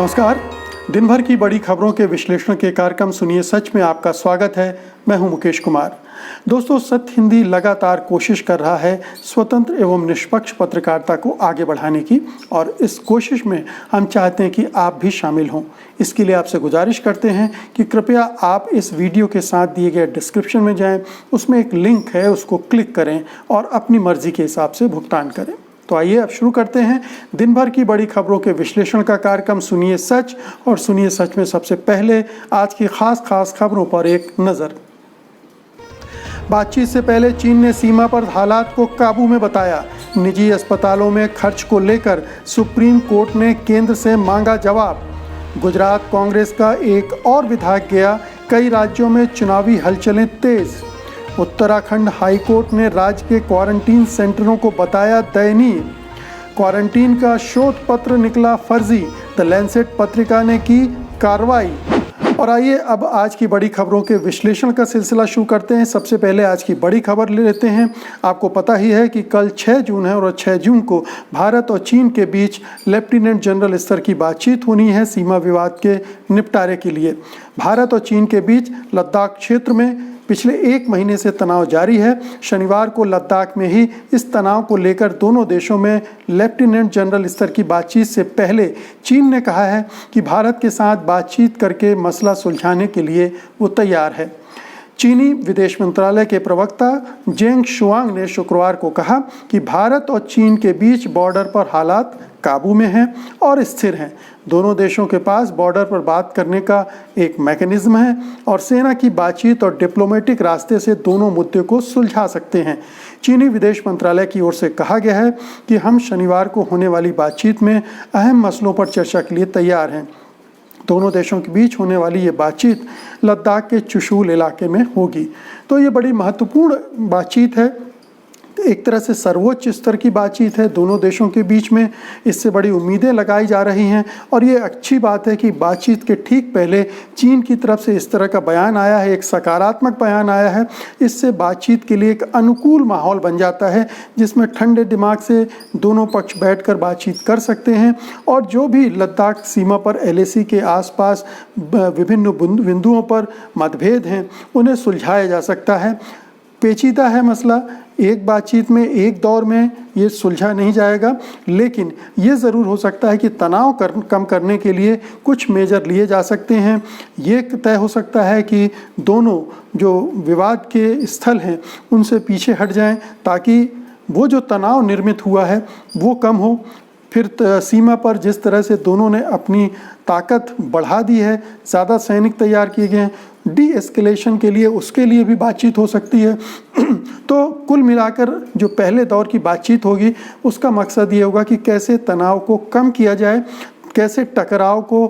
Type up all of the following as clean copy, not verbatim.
नमस्कार। दिन भर की बड़ी खबरों के विश्लेषण के कार्यक्रम सुनिए सच में आपका स्वागत है। मैं हूं मुकेश कुमार। दोस्तों, सत्य हिंदी लगातार कोशिश कर रहा है स्वतंत्र एवं निष्पक्ष पत्रकारिता को आगे बढ़ाने की, और इस कोशिश में हम चाहते हैं कि आप भी शामिल हों। इसके लिए आपसे गुजारिश करते हैं कि कृपया आप इस वीडियो के साथ दिए गए डिस्क्रिप्शन में जाएं, उसमें एक लिंक है, उसको क्लिक करें और अपनी मर्जी के हिसाब से भुगतान करें। तो आइए अब शुरू करते हैं दिन भर की बड़ी खबरों के विश्लेषण का कार्यक्रम सुनिए सच। और सुनिए सच में सबसे पहले आज की खास खबरों पर एक नज़र। बातचीत से पहले चीन ने सीमा पर हालात को काबू में बताया। निजी अस्पतालों में खर्च को लेकर सुप्रीम कोर्ट ने केंद्र से मांगा जवाब। गुजरात कांग्रेस का एक और विधायक गया। कई राज्यों में चुनावी हलचलें तेज। उत्तराखंड हाईकोर्ट ने राज्य के क्वारंटीन सेंटरों को बताया दयनीय। क्वारंटीन का शोध पत्र निकला फर्जी। द लैंसेट पत्रिका ने की कार्रवाई। और आइए अब आज की बड़ी खबरों के विश्लेषण का सिलसिला शुरू करते हैं। सबसे पहले आज की बड़ी खबर ले लेते हैं। आपको पता ही है कि कल 6 जून है और 6 जून को भारत और चीन के बीच लेफ्टिनेंट जनरल स्तर की बातचीत होनी है सीमा विवाद के निपटारे के लिए। भारत और चीन के बीच लद्दाख क्षेत्र में पिछले 1 महीने से तनाव जारी है। शनिवार को लद्दाख में ही इस तनाव को लेकर दोनों देशों में लेफ्टिनेंट जनरल स्तर की बातचीत से पहले चीन ने कहा है कि भारत के साथ बातचीत करके मसला सुलझाने के लिए वो तैयार है। चीनी विदेश मंत्रालय के प्रवक्ता जेंग शुआंग ने शुक्रवार को कहा कि भारत और चीन के बीच बॉर्डर पर हालात काबू में हैं और स्थिर हैं। दोनों देशों के पास बॉर्डर पर बात करने का एक मैकेनिज्म है और सेना की बातचीत और डिप्लोमेटिक रास्ते से दोनों मुद्दे को सुलझा सकते हैं। चीनी विदेश मंत्रालय की ओर से कहा गया है कि हम शनिवार को होने वाली बातचीत में अहम मसलों पर चर्चा के लिए तैयार हैं। दोनों देशों के बीच होने वाली ये बातचीत लद्दाख के चुशूल इलाके में होगी। तो ये बड़ी महत्वपूर्ण बातचीत है, एक तरह से सर्वोच्च स्तर की बातचीत है दोनों देशों के बीच में। इससे बड़ी उम्मीदें लगाई जा रही हैं और ये अच्छी बात है कि बातचीत के ठीक पहले चीन की तरफ से इस तरह का बयान आया है, एक सकारात्मक बयान आया है। इससे बातचीत के लिए एक अनुकूल माहौल बन जाता है जिसमें ठंडे दिमाग से दोनों पक्ष बैठकर बातचीत कर सकते हैं और जो भी लद्दाख सीमा पर LAC के आसपास विभिन्न बिंदुओं पर मतभेद हैं उन्हें सुलझाया जा सकता है। पेचीदा है मसला, एक बातचीत में एक दौर में ये सुलझा नहीं जाएगा, लेकिन ये ज़रूर हो सकता है कि तनाव कम करने के लिए कुछ मेजर लिए जा सकते हैं। ये तय हो सकता है कि दोनों जो विवाद के स्थल हैं उनसे पीछे हट जाएं ताकि वो जो तनाव निर्मित हुआ है वो कम हो। फिर सीमा पर जिस तरह से दोनों ने अपनी ताकत बढ़ा दी है, ज़्यादा सैनिक तैयार किए गए हैं, डी एस्केलेशन के लिए उसके लिए भी बातचीत हो सकती है। तो कुल मिलाकर जो पहले दौर की बातचीत होगी उसका मकसद ये होगा कि कैसे तनाव को कम किया जाए, कैसे टकराव को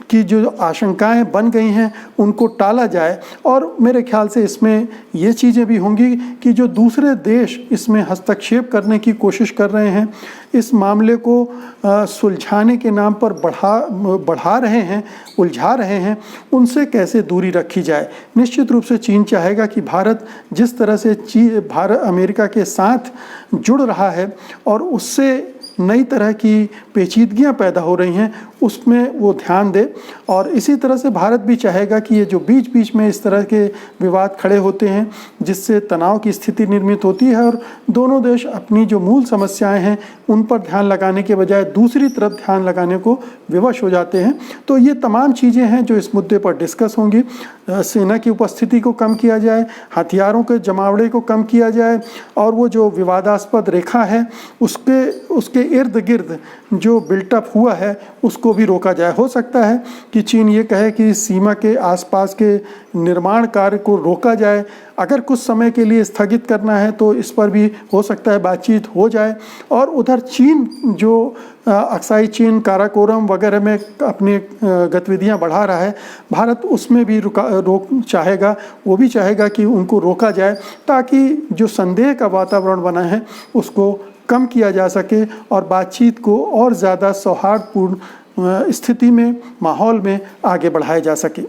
की जो आशंकाएं बन गई हैं उनको टाला जाए। और मेरे ख्याल से इसमें ये चीज़ें भी होंगी कि जो दूसरे देश इसमें हस्तक्षेप करने की कोशिश कर रहे हैं, इस मामले को सुलझाने के नाम पर बढ़ा रहे हैं, उलझा रहे हैं, उनसे कैसे दूरी रखी जाए। निश्चित रूप से चीन चाहेगा कि भारत जिस तरह से भारत अमेरिका के साथ जुड़ रहा है और उससे नई तरह की पेचीदगियां पैदा हो रही हैं उसमें वो ध्यान दे। और इसी तरह से भारत भी चाहेगा कि ये जो बीच बीच में इस तरह के विवाद खड़े होते हैं जिससे तनाव की स्थिति निर्मित होती है और दोनों देश अपनी जो मूल समस्याएं हैं उन पर ध्यान लगाने के बजाय दूसरी तरफ ध्यान लगाने को विवश हो जाते हैं। तो ये तमाम चीज़ें हैं जो इस मुद्दे पर डिस्कस होंगी। सेना की उपस्थिति को कम किया जाए, हथियारों के जमावड़े को कम किया जाए और वो जो विवादास्पद रेखा है उसके इर्द गिर्द जो बिल्टअप हुआ है उसको भी रोका जाए। हो सकता है कि चीन ये कहे कि सीमा के आसपास के निर्माण कार्य को रोका जाए। अगर कुछ समय के लिए स्थगित करना है तो इस पर भी हो सकता है बातचीत हो जाए। और उधर चीन जो अक्साई चीन, काराकोरम वगैरह में अपनी गतिविधियां बढ़ा रहा है, भारत उसमें भी रोक चाहेगा, वो भी चाहेगा कि उनको रोका जाए ताकि जो संदेह का वातावरण बना है उसको कम किया जा सके और बातचीत को और ज़्यादा सौहार्दपूर्ण स्थिति में, माहौल में आगे बढ़ाया जा सके।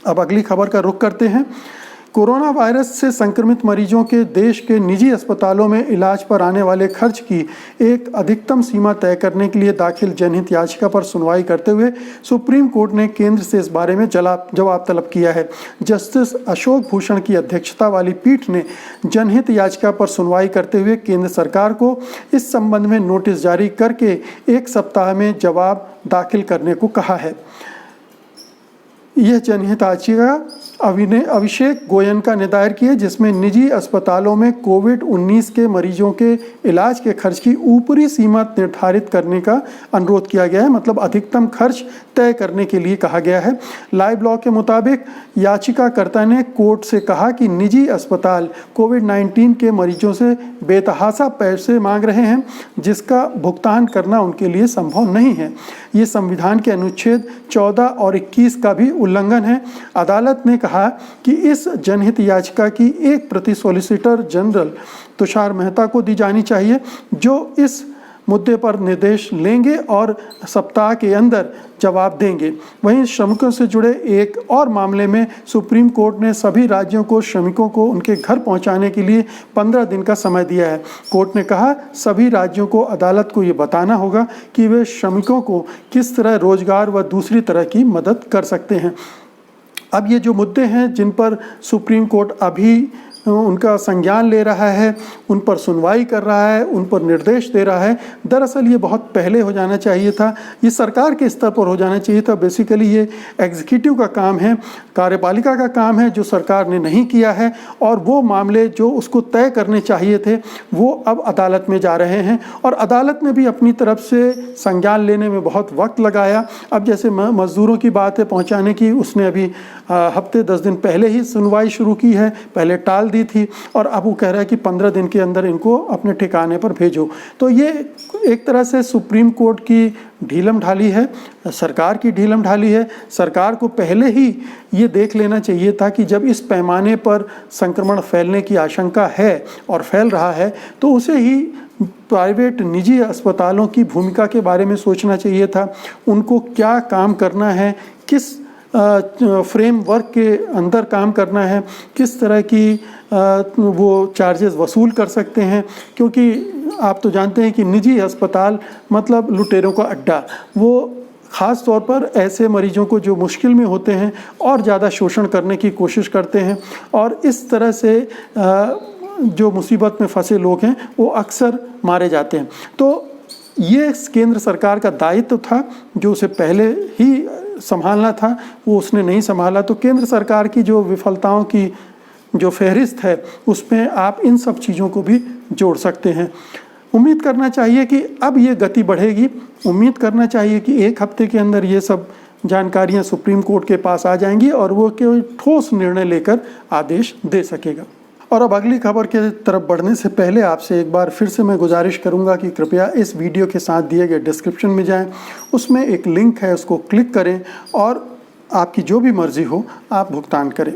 अब अगली खबर का रुख करते हैं। कोरोना वायरस से संक्रमित मरीजों के देश के निजी अस्पतालों में इलाज पर आने वाले खर्च की एक अधिकतम सीमा तय करने के लिए दाखिल जनहित याचिका पर सुनवाई करते हुए सुप्रीम कोर्ट ने केंद्र से इस बारे में जवाब तलब किया है। जस्टिस अशोक भूषण की अध्यक्षता वाली पीठ ने जनहित याचिका पर सुनवाई करते हुए केंद्र सरकार को इस संबंध में नोटिस जारी करके 1 सप्ताह में जवाब दाखिल करने को कहा है। यह जनहित याचिका अभिषेक गोयनका ने दायर की है, जिसमें निजी अस्पतालों में कोविड-19 के मरीजों के इलाज के खर्च की ऊपरी सीमा निर्धारित करने का अनुरोध किया गया है, मतलब अधिकतम खर्च तय करने के लिए कहा गया है। लाइव लॉ के मुताबिक याचिकाकर्ता ने कोर्ट से कहा कि निजी अस्पताल कोविड-19 के मरीजों से बेतहाशा पैसे मांग रहे हैं, जिसका भुगतान करना उनके लिए संभव नहीं है। ये संविधान के अनुच्छेद 14 और 21 का भी उल्लंघन है। अदालत ने कहा कि इस जनहित याचिका की एक प्रति सॉलिसिटर जनरल तुषार मेहता को दी जानी चाहिए, जो इस मुद्दे पर निर्देश लेंगे और सप्ताह के अंदर जवाब देंगे। वहीं श्रमिकों से जुड़े एक और मामले में सुप्रीम कोर्ट ने सभी राज्यों को श्रमिकों को उनके घर पहुंचाने के लिए 15 दिन का समय दिया है। कोर्ट ने कहा सभी राज्यों को अदालत को ये बताना होगा कि वे श्रमिकों को किस तरह रोजगार व दूसरी तरह की मदद कर सकते हैं। अब ये जो मुद्दे हैं जिन पर सुप्रीम कोर्ट अभी उनका संज्ञान ले रहा है, उन पर सुनवाई कर रहा है, उन पर निर्देश दे रहा है, दरअसल ये बहुत पहले हो जाना चाहिए था। ये सरकार के स्तर पर हो जाना चाहिए था। बेसिकली ये एग्जीक्यूटिव का काम है, कार्यपालिका का काम है, जो सरकार ने नहीं किया है, और वो मामले जो उसको तय करने चाहिए थे वो अब अदालत में जा रहे हैं, और अदालत ने भी अपनी तरफ से संज्ञान लेने में बहुत वक्त लगाया। अब जैसे मजदूरों की बात है पहुँचाने की, उसने अभी हफ्ते 10 दिन पहले ही सुनवाई शुरू की है, पहले टाल दी थी, और अब वो कह रहा है कि 15 दिन के अंदर इनको अपने ठिकाने पर भेजो। तो ये एक तरह से सुप्रीम कोर्ट की ढीलम ढाली है, सरकार की ढीलम ढाली है। सरकार को पहले ही ये देख लेना चाहिए था कि जब इस पैमाने पर संक्रमण फैलने की आशंका है और फैल रहा है, तो उसे ही प्राइवेट निजी अस्पतालों की भूमिका के बारे में सोचना चाहिए था। उनको क्या काम करना है, किस फ्रेमवर्क के अंदर काम करना है, किस तरह की वो चार्जेस वसूल कर सकते हैं, क्योंकि आप तो जानते हैं कि निजी अस्पताल मतलब लुटेरों का अड्डा। वो ख़ास तौर पर ऐसे मरीजों को जो मुश्किल में होते हैं और ज़्यादा शोषण करने की कोशिश करते हैं, और इस तरह से जो मुसीबत में फंसे लोग हैं वो अक्सर मारे जाते हैं। तो ये केंद्र सरकार का दायित्व था जो उसे पहले ही संभालना था, वो उसने नहीं संभाला। तो केंद्र सरकार की जो विफलताओं की जो फहरिस्त है उसमें आप इन सब चीज़ों को भी जोड़ सकते हैं। उम्मीद करना चाहिए कि अब ये गति बढ़ेगी। उम्मीद करना चाहिए कि 1 हफ्ते के अंदर ये सब जानकारियां सुप्रीम कोर्ट के पास आ जाएंगी और वो कोई ठोस निर्णय लेकर आदेश दे सकेगा। और अब अगली खबर के तरफ बढ़ने से पहले आपसे एक बार फिर से मैं गुजारिश करूंगा कि कृपया इस वीडियो के साथ दिए गए डिस्क्रिप्शन में जाएं, उसमें एक लिंक है, उसको क्लिक करें और आपकी जो भी मर्जी हो आप भुगतान करें।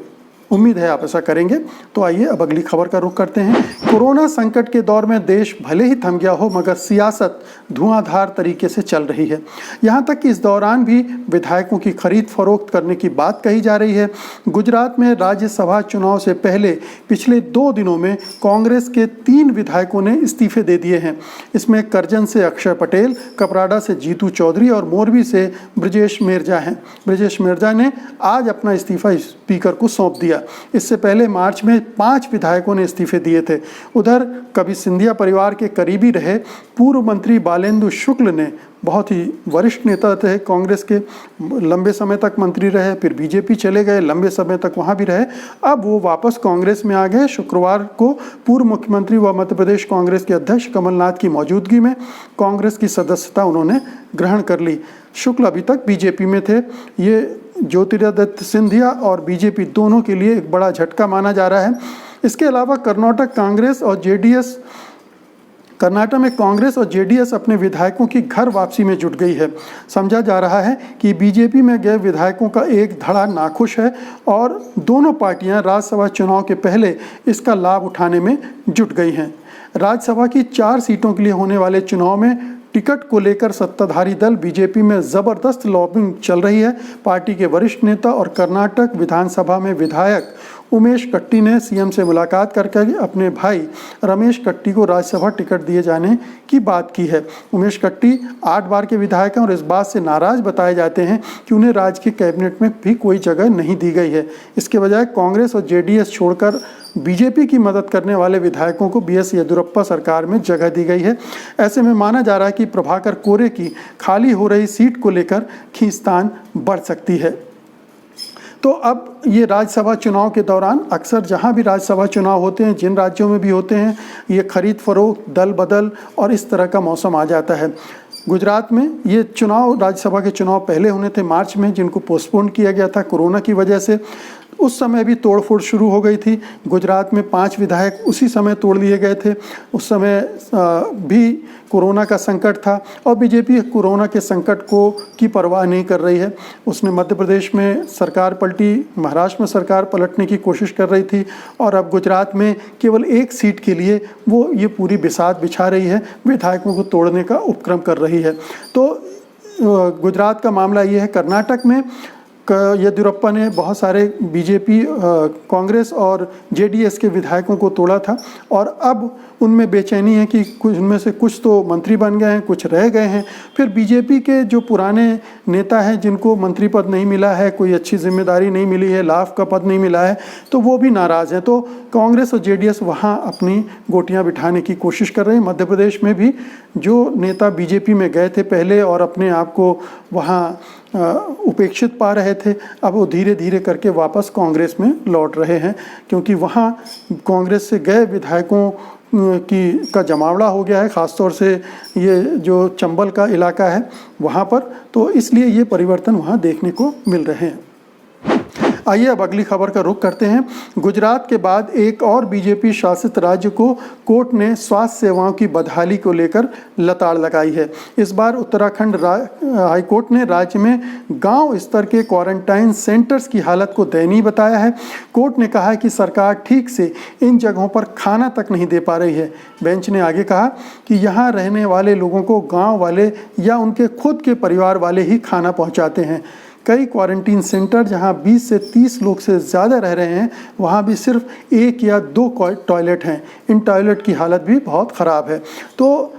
उम्मीद है आप ऐसा करेंगे। तो आइए अब अगली खबर का रुख करते हैं। कोरोना संकट के दौर में देश भले ही थम गया हो, मगर सियासत धुआंधार तरीके से चल रही है। यहाँ तक कि इस दौरान भी विधायकों की खरीद फरोख्त करने की बात कही जा रही है। गुजरात में राज्यसभा चुनाव से पहले पिछले 2 दिनों में कांग्रेस के 3 विधायकों ने इस्तीफे दे दिए हैं। इसमें करजन से अक्षय पटेल, कपराड़ा से जीतू चौधरी और मोरबी से ब्रजेश मेरजा हैं। ब्रजेश मेरजा ने आज अपना इस्तीफा स्पीकर को सौंप दिया। इससे पहले मार्च में 5 विधायकों ने इस्तीफे दिए थे। उधर कभी सिंधिया परिवार के करीबी रहे पूर्व मंत्री बालेंदु शुक्ल ने, बहुत ही वरिष्ठ नेता थे कांग्रेस के, लंबे समय तक मंत्री रहे, फिर बीजेपी चले गए, लंबे समय तक वहां भी रहे, अब वो वापस कांग्रेस में आ गए। शुक्रवार को पूर्व मुख्यमंत्री व मध्य प्रदेश कांग्रेस के अध्यक्ष कमलनाथ की मौजूदगी में कांग्रेस की सदस्यता उन्होंने ग्रहण कर ली। शुक्ल अभी तक बीजेपी में थे। ये ज्योतिरादित्य सिंधिया और बीजेपी दोनों के लिए एक बड़ा झटका माना जा रहा है। इसके अलावा कर्नाटक में कांग्रेस और जेडीएस अपने विधायकों की घर वापसी में जुट गई है। समझा जा रहा है कि बीजेपी में गए विधायकों का एक धड़ा नाखुश है और दोनों पार्टियां राज्यसभा चुनाव के पहले इसका लाभ उठाने में जुट गई हैं। राज्यसभा की 4 सीटों के लिए होने वाले चुनाव में टिकट को लेकर सत्ताधारी दल बीजेपी में जबरदस्त लॉबिंग चल रही है। पार्टी के वरिष्ठ नेता और कर्नाटक विधानसभा में विधायक उमेश कट्टी ने सीएम से मुलाकात करके अपने भाई रमेश कट्टी को राज्यसभा टिकट दिए जाने की बात की है। उमेश कट्टी 8 बार के विधायक हैं और इस बात से नाराज बताए जाते हैं कि उन्हें राज्य के कैबिनेट में भी कोई जगह नहीं दी गई है। इसके बजाय कांग्रेस और जेडीएस छोड़कर बीजेपी की मदद करने वाले विधायकों को बीएस येदियुरप्पा सरकार में जगह दी गई है। ऐसे में माना जा रहा है कि प्रभाकर कोरे की खाली हो रही सीट को लेकर खींचतान बढ़ सकती है। तो अब ये राज्यसभा चुनाव के दौरान अक्सर जहाँ भी राज्यसभा चुनाव होते हैं, जिन राज्यों में भी होते हैं, ये खरीद फरोख्त, दल बदल और इस तरह का मौसम आ जाता है। गुजरात में ये चुनाव, राज्यसभा के चुनाव पहले होने थे मार्च में, जिनको पोस्टपोन किया गया था कोरोना की वजह से। उस समय भी तोड़फोड़ शुरू हो गई थी। गुजरात में 5 विधायक उसी समय तोड़ लिए गए थे। उस समय भी कोरोना का संकट था और बीजेपी कोरोना के संकट को की परवाह नहीं कर रही है। उसने मध्य प्रदेश में सरकार पलटी, महाराष्ट्र में सरकार पलटने की कोशिश कर रही थी और अब गुजरात में केवल 1 सीट के लिए वो ये पूरी बिसात बिछा रही है, विधायकों को तोड़ने का उपक्रम कर रही है। तो गुजरात का मामला ये है। कर्नाटक में येदियुरप्पा ने बहुत सारे बीजेपी, कांग्रेस और जेडीएस के विधायकों को तोड़ा था और अब उनमें बेचैनी है कि कुछ उनमें से कुछ तो मंत्री बन गए हैं, कुछ रह गए हैं। फिर बीजेपी के जो पुराने नेता हैं, जिनको मंत्री पद नहीं मिला है, कोई अच्छी जिम्मेदारी नहीं मिली है, लाभ का पद नहीं मिला है, तो वो भी नाराज़ हैं। तो कांग्रेस और जेडीएस वहाँ अपनी गोटियाँ बिठाने की कोशिश कर रहे हैं। मध्य प्रदेश में भी जो नेता बीजेपी में गए थे पहले और अपने आप को वहाँ उपेक्षित पा रहे थे, अब वो धीरे धीरे करके वापस कांग्रेस में लौट रहे हैं, क्योंकि वहाँ कांग्रेस से गए विधायकों का जमावड़ा हो गया है, ख़ासतौर से ये जो चंबल का इलाका है वहाँ पर। तो इसलिए ये परिवर्तन वहाँ देखने को मिल रहे हैं। आइए अब अगली खबर का रुख करते हैं। गुजरात के बाद एक और बीजेपी शासित राज्य को कोर्ट ने स्वास्थ्य सेवाओं की बदहाली को लेकर लताड़ लगाई है। इस बार उत्तराखंड हाईकोर्ट ने राज्य में गांव स्तर के क्वारंटाइन सेंटर्स की हालत को दयनीय बताया है। कोर्ट ने कहा है कि सरकार ठीक से इन जगहों पर खाना तक नहीं दे पा रही है। बेंच ने आगे कहा कि यहाँ रहने वाले लोगों को गाँव वाले या उनके खुद के परिवार वाले ही खाना पहुँचाते हैं। कई क्वारंटीन सेंटर जहां 20 से 30 लोग से ज़्यादा रह रहे हैं, वहां भी सिर्फ 1 या 2 टॉयलेट हैं। इन टॉयलेट की हालत भी बहुत ख़राब है। तो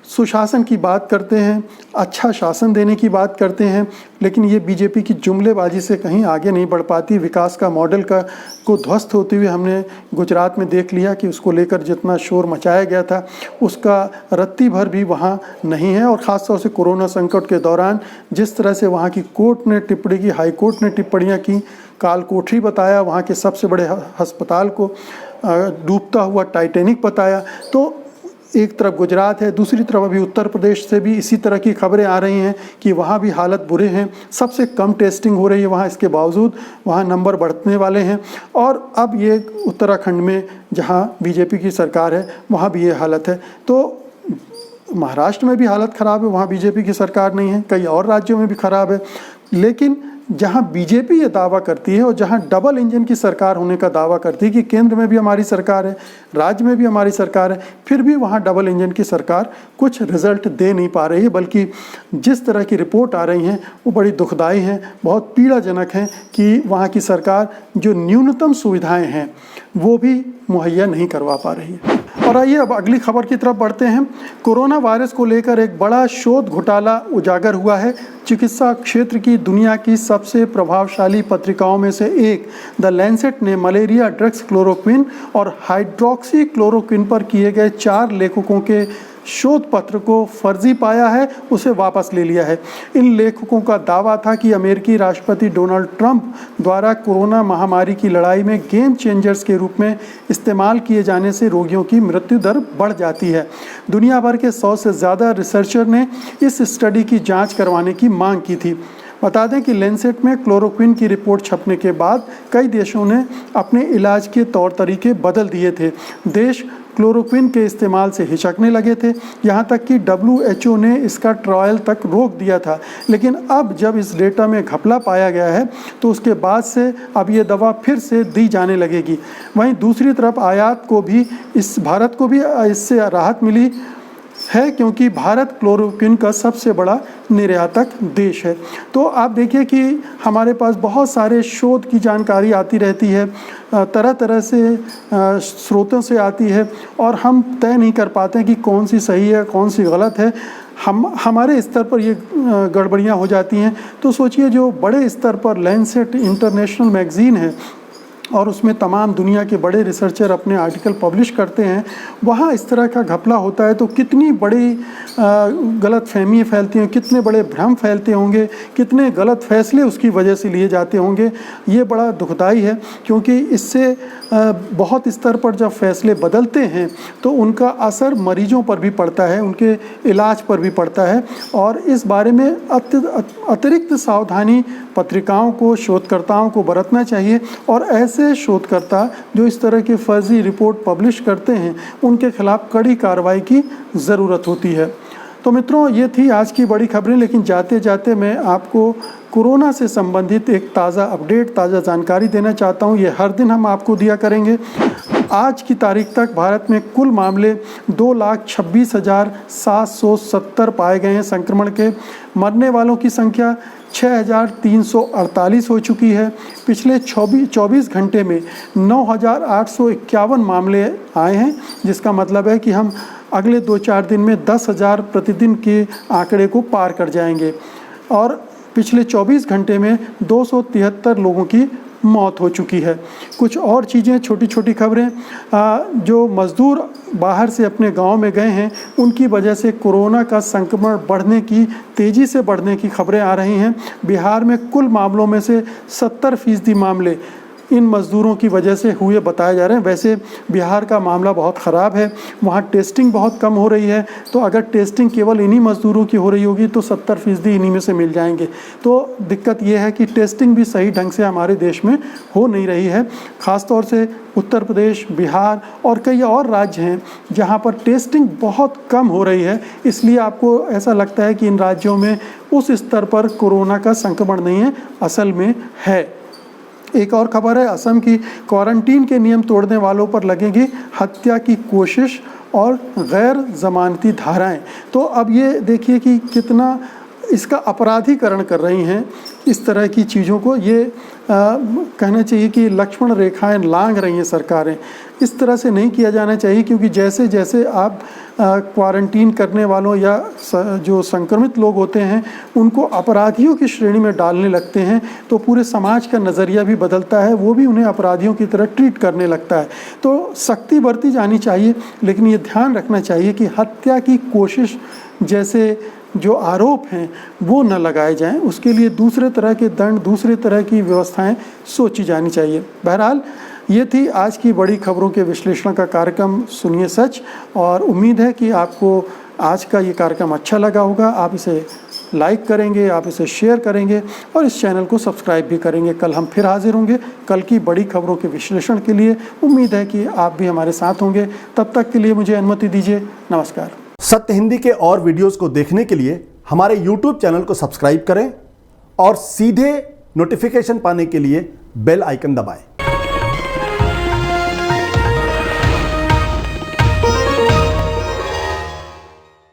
सुशासन की बात करते हैं, अच्छा शासन देने की बात करते हैं, लेकिन ये बीजेपी की जुमलेबाजी से कहीं आगे नहीं बढ़ पाती। विकास का मॉडल को ध्वस्त होते हुए हमने गुजरात में देख लिया कि उसको लेकर जितना शोर मचाया गया था उसका रत्ती भर भी वहाँ नहीं है। और ख़ास तौर से कोरोना संकट के दौरान जिस तरह से वहाँ की कोर्ट ने टिप्पणी की, हाई कोर्ट ने टिप्पणियाँ की, काल कोठरी बताया, वहाँ के सबसे बड़े अस्पताल को डूबता हुआ टाइटैनिक बताया। तो एक तरफ गुजरात है, दूसरी तरफ अभी उत्तर प्रदेश से भी इसी तरह की खबरें आ रही हैं कि वहाँ भी हालत बुरे हैं। सबसे कम टेस्टिंग हो रही है वहाँ, इसके बावजूद वहाँ नंबर बढ़ने वाले हैं। और अब ये उत्तराखंड में जहाँ बीजेपी की सरकार है वहाँ भी ये हालत है। तो महाराष्ट्र में भी हालत ख़राब है, वहाँ बीजेपी की सरकार नहीं है, कई और राज्यों में भी ख़राब है। लेकिन जहां बीजेपी ये दावा करती है और जहां डबल इंजन की सरकार होने का दावा करती है कि केंद्र में भी हमारी सरकार है, राज्य में भी हमारी सरकार है, फिर भी वहां डबल इंजन की सरकार कुछ रिजल्ट दे नहीं पा रही है। बल्कि जिस तरह की रिपोर्ट आ रही हैं वो बड़ी दुखदाई हैं, बहुत पीड़ाजनक हैं कि वहाँ की सरकार जो न्यूनतम सुविधाएँ हैं वो भी मुहैया नहीं करवा पा रही है। और आइए अब अगली खबर की तरफ बढ़ते हैं। कोरोना वायरस को लेकर एक बड़ा शोध घोटाला उजागर हुआ है। चिकित्सा क्षेत्र की दुनिया की सबसे प्रभावशाली पत्रिकाओं में से एक द लैंसेट ने मलेरिया ड्रग्स क्लोरोक्विन और हाइड्रोक्सी क्लोरोक्विन पर किए गए 4 लेखकों के शोध पत्र को फर्जी पाया है, उसे वापस ले लिया है। इन लेखकों का दावा था कि अमेरिकी राष्ट्रपति डोनाल्ड ट्रंप द्वारा कोरोना महामारी की लड़ाई में गेम चेंजर्स के रूप में इस्तेमाल किए जाने से रोगियों की मृत्यु दर बढ़ जाती है। दुनिया भर के 100 से ज़्यादा रिसर्चर ने इस स्टडी की जांच करवाने की मांग की थी। बता दें कि लैंसेट में क्लोरोक्विन की रिपोर्ट छपने के बाद कई देशों ने अपने इलाज के तौर तरीके बदल दिए थे। देश क्लोरोक्विन के इस्तेमाल से हिचकने लगे थे, यहाँ तक कि WHO ने इसका ट्रायल तक रोक दिया था। लेकिन अब जब इस डेटा में घपला पाया गया है तो उसके बाद से अब ये दवा फिर से दी जाने लगेगी। वहीं दूसरी तरफ भारत को भी इससे राहत मिली है, क्योंकि भारत क्लोरोक्विन का सबसे बड़ा निर्यातक देश है। तो आप देखिए कि हमारे पास बहुत सारे शोध की जानकारी आती रहती है, तरह तरह से स्रोतों से आती है, और हम तय नहीं कर पाते हैं कि कौन सी सही है कौन सी गलत है। हमारे स्तर पर ये गड़बड़ियाँ हो जाती हैं। तो सोचिए, जो बड़े स्तर पर लैंसेट इंटरनेशनल मैगज़ीन है और उसमें तमाम दुनिया के बड़े रिसर्चर अपने आर्टिकल पब्लिश करते हैं, वहाँ इस तरह का घपला होता है तो कितनी बड़ी गलतफहमी फैलती हैं, कितने बड़े भ्रम फैलते होंगे, कितने गलत फैसले उसकी वजह से लिए जाते होंगे। ये बड़ा दुखदाई है, क्योंकि इससे बहुत स्तर पर जब फैसले बदलते हैं तो उनका असर मरीजों पर भी पड़ता है, उनके इलाज पर भी पड़ता है। और इस बारे में अतिरिक्त सावधानी पत्रिकाओं को, शोधकर्ताओं को बरतना चाहिए, और ऐसे शोधकर्ता जो इस तरह की फर्जी रिपोर्ट पब्लिश करते हैं उनके खिलाफ कड़ी कार्रवाई की ज़रूरत होती है। तो मित्रों, ये थी आज की बड़ी खबरें, लेकिन जाते जाते मैं आपको कोरोना से संबंधित एक ताज़ा अपडेट, ताज़ा जानकारी देना चाहता हूँ। ये हर दिन हम आपको दिया करेंगे। आज की तारीख तक भारत में कुल मामले 2,26,770 पाए गए हैं संक्रमण के। मरने वालों की संख्या 6,348 हो चुकी है। पिछले 24 घंटे में 9,851 मामले आए हैं, जिसका मतलब है कि हम अगले 2-4 दिन में 10,000 प्रतिदिन के आंकड़े को पार कर जाएंगे। और पिछले 24 घंटे में 273 लोगों की मौत हो चुकी है। कुछ और चीज़ें, छोटी छोटी खबरें, जो मज़दूर बाहर से अपने गांव में गए हैं उनकी वजह से कोरोना का संक्रमण तेज़ी से बढ़ने की खबरें आ रही हैं। बिहार में कुल मामलों में से 70% मामले इन मज़दूरों की वजह से हुए बताए जा रहे हैं। वैसे बिहार का मामला बहुत ख़राब है, वहाँ टेस्टिंग बहुत कम हो रही है। तो अगर टेस्टिंग केवल इन्हीं मज़दूरों की हो रही होगी तो 70% इन्हीं में से मिल जाएंगे। तो दिक्कत ये है कि टेस्टिंग भी सही ढंग से हमारे देश में हो नहीं रही है। ख़ास तौर से उत्तर प्रदेश, बिहार और कई और राज्य हैं जहाँ पर टेस्टिंग बहुत कम हो रही है। इसलिए आपको ऐसा लगता है कि इन राज्यों में उस स्तर पर कोरोना का संक्रमण नहीं है, असल में है। एक और खबर है, असम की क्वारंटीन के नियम तोड़ने वालों पर लगेगी हत्या की कोशिश और गैर जमानती धाराएं। तो अब ये देखिए कि कितना इसका अपराधीकरण कर रही हैं इस तरह की चीज़ों को। ये कहना चाहिए कि लक्ष्मण रेखाएं लांघ रही हैं सरकारें। इस तरह से नहीं किया जाना चाहिए, क्योंकि जैसे जैसे आप क्वारंटीन करने वालों या जो संक्रमित लोग होते हैं उनको अपराधियों की श्रेणी में डालने लगते हैं तो पूरे समाज का नज़रिया भी बदलता है, वो भी उन्हें अपराधियों की तरह ट्रीट करने लगता है। तो सख्ती बरती जानी चाहिए, लेकिन ये ध्यान रखना चाहिए कि हत्या की कोशिश जैसे जो आरोप हैं वो न लगाए जाएं। उसके लिए दूसरे तरह के दंड, दूसरे तरह की व्यवस्थाएं सोची जानी चाहिए। बहरहाल, ये थी आज की बड़ी खबरों के विश्लेषण का कार्यक्रम सुनिए सच, और उम्मीद है कि आपको आज का ये कार्यक्रम अच्छा लगा होगा। आप इसे लाइक करेंगे, आप इसे शेयर करेंगे और इस चैनल को सब्सक्राइब भी करेंगे। कल हम फिर हाजिर होंगे कल की बड़ी खबरों के विश्लेषण के लिए। उम्मीद है कि आप भी हमारे साथ होंगे। तब तक के लिए मुझे अनुमति दीजिए। नमस्कार। सत्य हिंदी के और वीडियोस को देखने के लिए हमारे YouTube चैनल को सब्सक्राइब करें और सीधे नोटिफिकेशन पाने के लिए बेल आइकन दबाएं।